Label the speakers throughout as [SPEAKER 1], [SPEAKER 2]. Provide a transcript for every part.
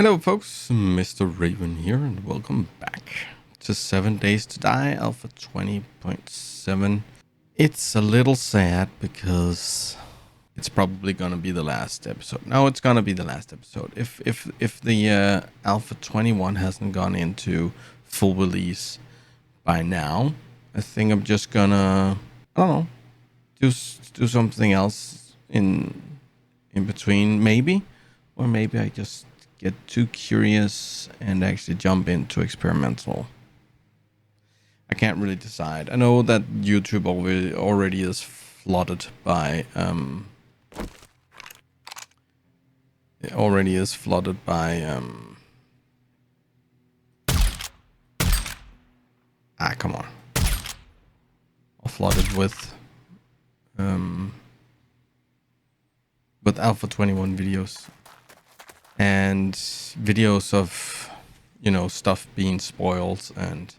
[SPEAKER 1] Hello, folks. Mr. Raven here, and welcome back to 7 Days to Die Alpha 20.7. It's a little sad because it's probably gonna be the last episode. No, it's gonna be the last episode. If the Alpha 21 hasn't gone into full release by now, I think I'm just gonna I don't know do something else in between, maybe, or maybe I just get too curious and actually jump into experimental. I can't really decide. I know that YouTube already is flooded by come on. Flooded with Alpha 21 videos and videos of stuff being spoiled and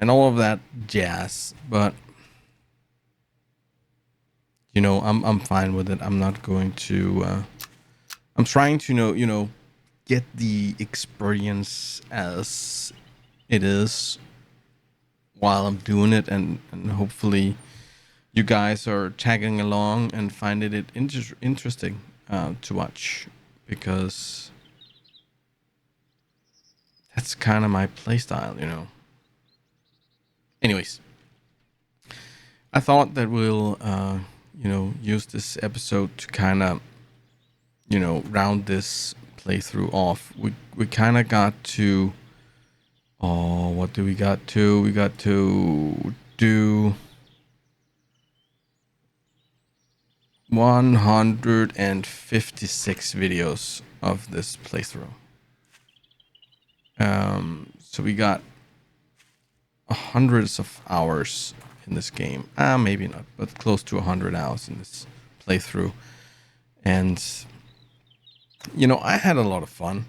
[SPEAKER 1] all of that jazz. But I'm fine with it. I'm not going to I'm trying to get the experience as it is while I'm doing it, and hopefully you guys are tagging along and finding it interesting to watch, because that's kind of my playstyle. Anyways, I thought that we'll use this episode to kind of round this playthrough off. We kind of got to what do we got to? We got to do 156 videos of this playthrough. So we got hundreds of hours in this game. Maybe not, but close to 100 hours in this playthrough. And I had a lot of fun.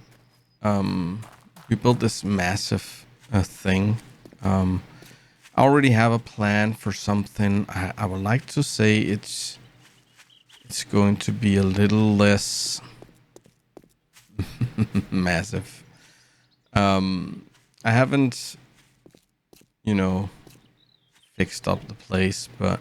[SPEAKER 1] We built this massive thing. I already have a plan for something. I would like to say it's going to be a little less massive. I haven't fixed up the place, but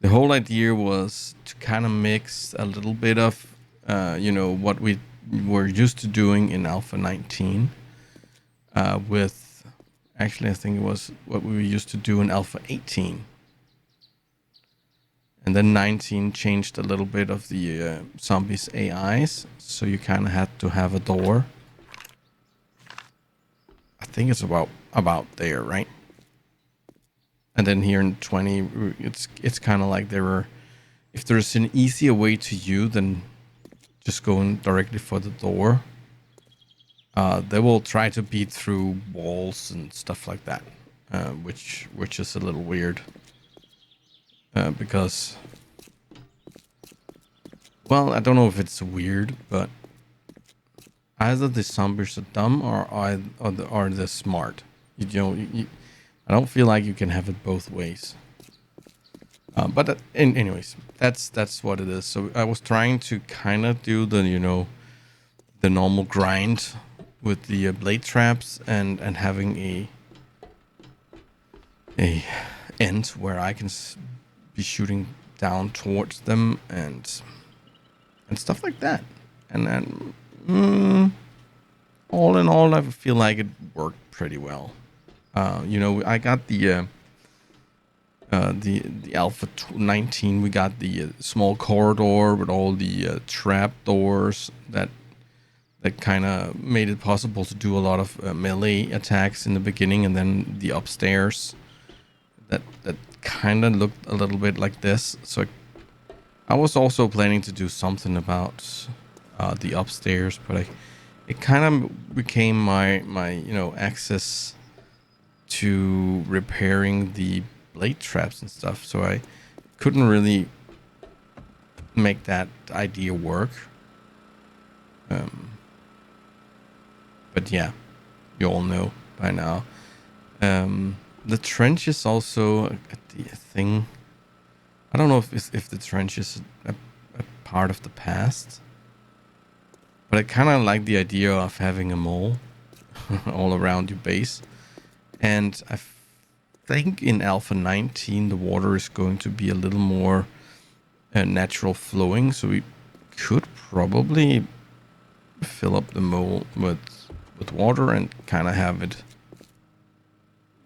[SPEAKER 1] the whole idea was to kind of mix a little bit of what we were used to doing in Alpha 19 with, actually I think it was what we were used to do in Alpha 18. And then 19 changed a little bit of the zombies AIs, so you kind of had to have a door. I think it's about there, right? And then here in 20, it's kind of like if there's an easier way to you than just going directly for the door, they will try to beat through walls and stuff like that, which is a little weird. Because, well, I don't know if it's weird, but either the zombies are dumb or they're smart. I don't feel like you can have it both ways. But anyways, that's what it is. So I was trying to kind of do the the normal grind with the blade traps and having a end where I can be shooting down towards them and stuff like that. And then all in all, I feel like it worked pretty well. I got the Alpha 19. We got the small corridor with all the trap doors that kind of made it possible to do a lot of melee attacks in the beginning, and then the upstairs that kind of looked a little bit like this. So I was also planning to do something about the upstairs, but it kind of became my access to repairing the blade traps and stuff, so I couldn't really make that idea work. But yeah, you all know by now. The trench is also a thing. I don't know if the trench is a part of the past, But I kind of like the idea of having a mole all around your base. And I think in Alpha 19, the water is going to be a little more natural flowing. So we could probably fill up the mole with water and kind of have it,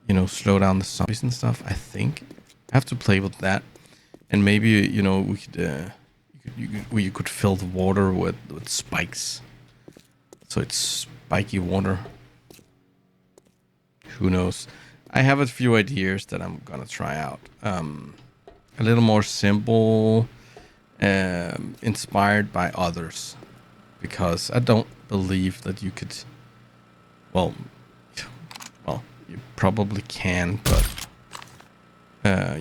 [SPEAKER 1] you know, slow down the zombies and stuff. I think I have to play with that, and maybe, you know, we could you could fill the water with spikes, so it's spiky water. Who knows? I have a few ideas that I'm gonna try out. A little more simple, inspired by others, because I don't believe that you could. Well, you probably can, but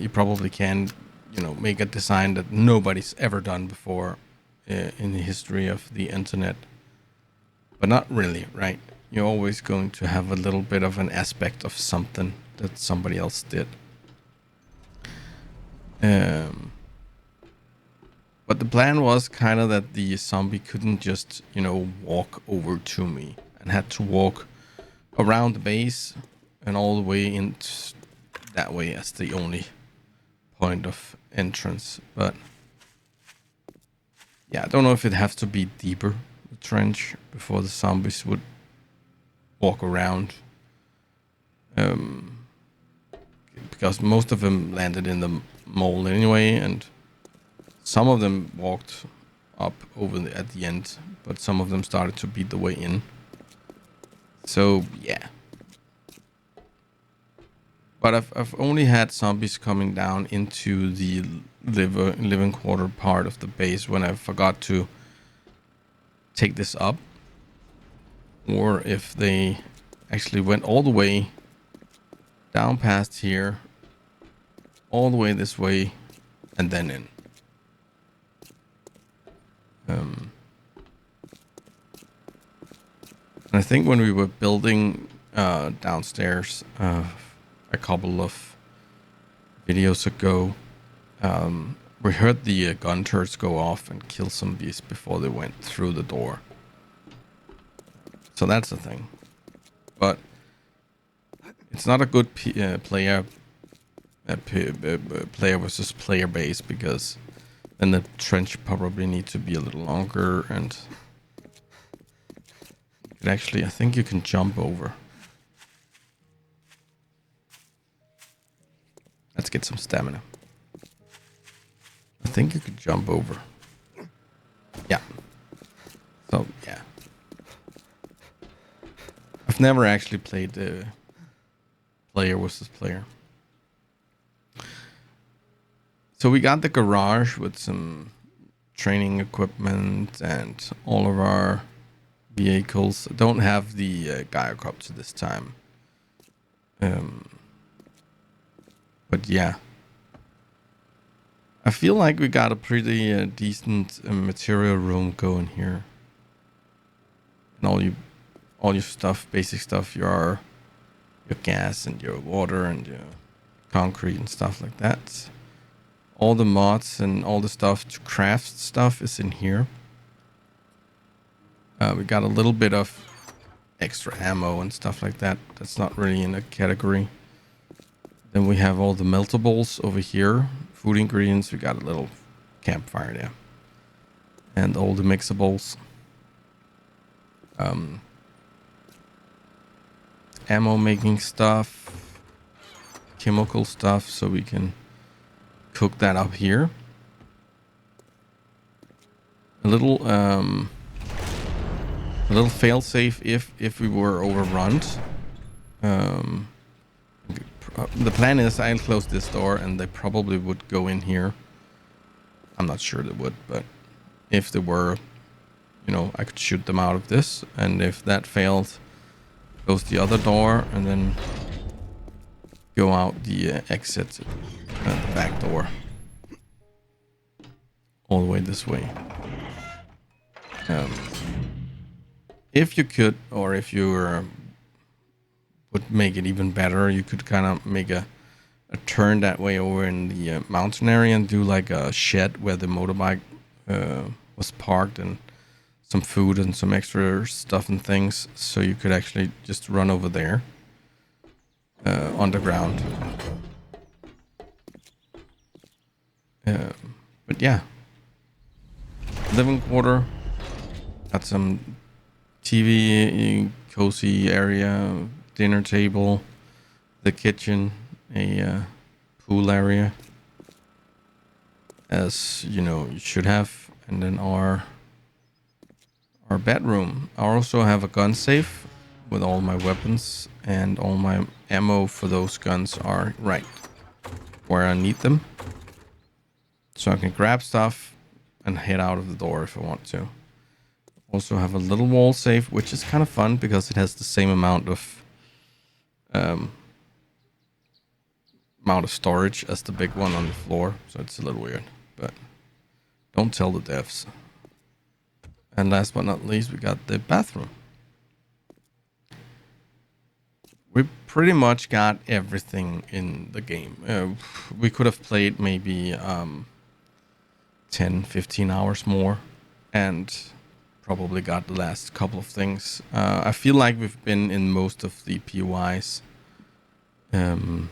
[SPEAKER 1] you probably can, you know, make a design that nobody's ever done before in the history of the internet. But not really, right? You're always going to have a little bit of an aspect of something that somebody else did. But the plan was kind of that the zombie couldn't just, you know, walk over to me, and had to walk around the base and all the way into that way as the only point of entrance. But yeah, I don't know if it has to be deeper, the trench, before the zombies would walk around. Because most of them landed in the mole anyway, and some of them walked up over at the end, but some of them started to beat the way in. So yeah. But I've only had zombies coming down into the living quarter part of the base when I forgot to take this up, or if they actually went all the way down past here, all the way this way, and then in. And I think when we were building downstairs a couple of videos ago, we heard the gun turrets go off and kill zombies before they went through the door. So that's the thing. But it's not a good player versus player base, because then the trench probably needs to be a little longer, and it actually, I think you can jump over. Let's get some stamina. I think you could jump over. Yeah. So yeah. I've never actually played the player versus player. So we got the garage with some training equipment and all of our vehicles. I don't have the Gyrocopter this time. But yeah. I feel like we got a pretty decent material room going here. And all your stuff, basic stuff, your gas and your water and your concrete and stuff like that. All the mods and all the stuff to craft stuff is in here. We got a little bit of extra ammo and stuff like that. That's not really in a category. Then we have all the meltables over here. Food ingredients. We got a little campfire there. And all the mixables. Ammo making stuff. Chemical stuff, so we can cook that up here. A little fail-safe if we were overrun. The plan is I'll close this door and they probably would go in here. I'm not sure they would, but if they were, you know, I could shoot them out of this, and if that failed, close the other door and then go out the exit, the back door, all the way this way. If you could, or if you would make it even better, you could kind of make a turn that way over in the mountain area and do like a shed where the motorbike was parked, and some food and some extra stuff and things, so you could actually just run over there underground. But yeah, living quarter, got some TV, cozy area, dinner table, the kitchen, a pool area, as you know you should have, and then our bedroom. I also have a gun safe with all my weapons, and all my ammo for those guns are right where I need them, so I can grab stuff and head out of the door if I want to. Also have a little wall safe, which is kind of fun because it has the same amount of storage as the big one on the floor, so it's a little weird, but don't tell the devs. And last but not least, we got the bathroom. We pretty much got everything in the game. We could have played maybe 10-15 hours more and probably got the last couple of things. I feel like we've been in most of the POIs. And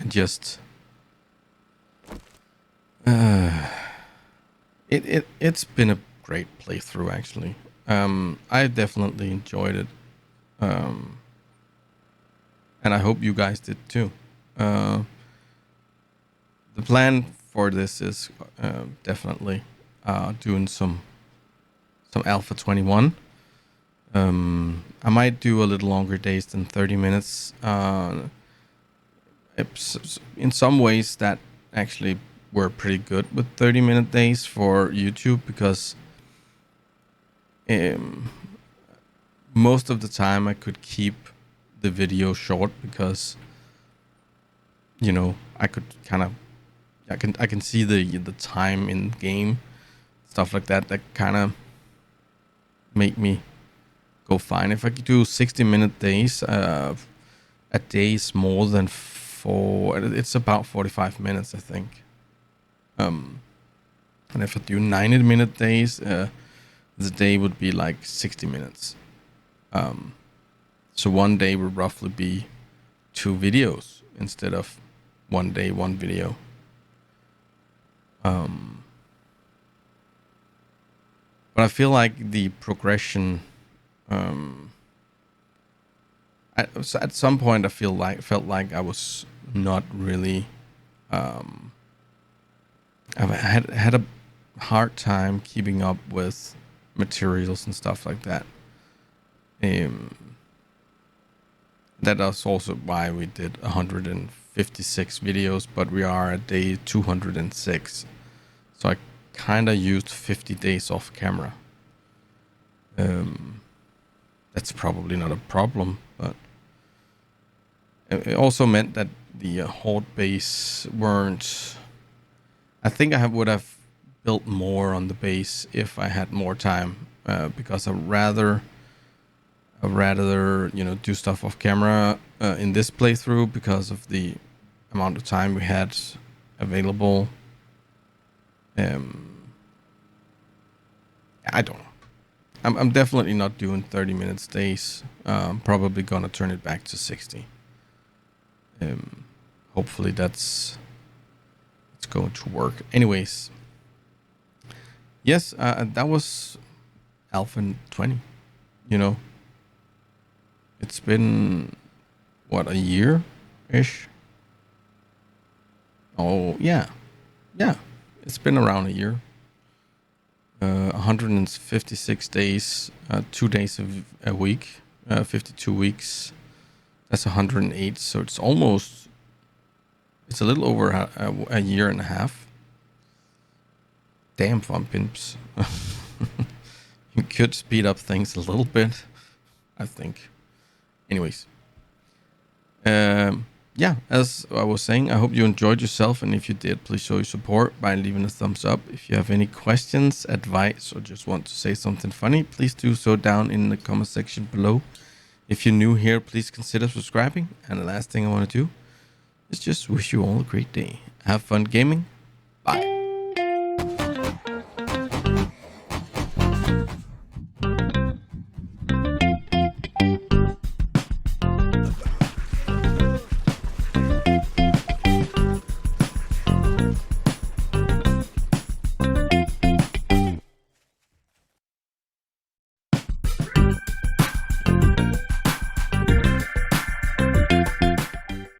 [SPEAKER 1] just it's been a great playthrough, actually. I definitely enjoyed it. And I hope you guys did too. The plan for this is definitely doing some Alpha 21. I might do a little longer days than 30 minutes. In some ways, that actually were pretty good with 30-minute days for YouTube, because most of the time I could keep the video short, because you know I could kind of I can see the time in game, stuff like that kind of make me go fine. If I could do 60-minute days, a day is more than it's about 45 minutes, I think. And if I do 90-minute days, the day would be like 60 minutes. So one day would roughly be 2 videos instead of one day, 1 video. But I feel like the progression, at some point I felt like I was not really, I had a hard time keeping up with materials and stuff like that. That is also why we did 156 videos, but we are at day 206. So I kind of used 50 days off camera. That's probably not a problem, but it also meant that the horde base weren't. I think I would have built more on the base if I had more time, because I'd rather do stuff off camera in this playthrough because of the amount of time we had available. I don't know. I'm definitely not doing 30-minute days. Probably gonna turn it back to 60. Hopefully it's going to work. Anyways, yes, that was Alpha 20. You know, it's been what, a year-ish? Oh yeah, it's been around a year. 156 days, 2 days a week, 52 weeks. That's 108. So it's a little over a year and a half. Damn, Fun Pimps. You could speed up things a little bit, I think. Anyways. Yeah, as I was saying, I hope you enjoyed yourself, and if you did, please show your support by leaving a thumbs up. If you have any questions, advice, or just want to say something funny, please do so down in the comment section below. If you're new here, please consider subscribing, and the last thing I want to do is just wish you all a great day. Have fun gaming,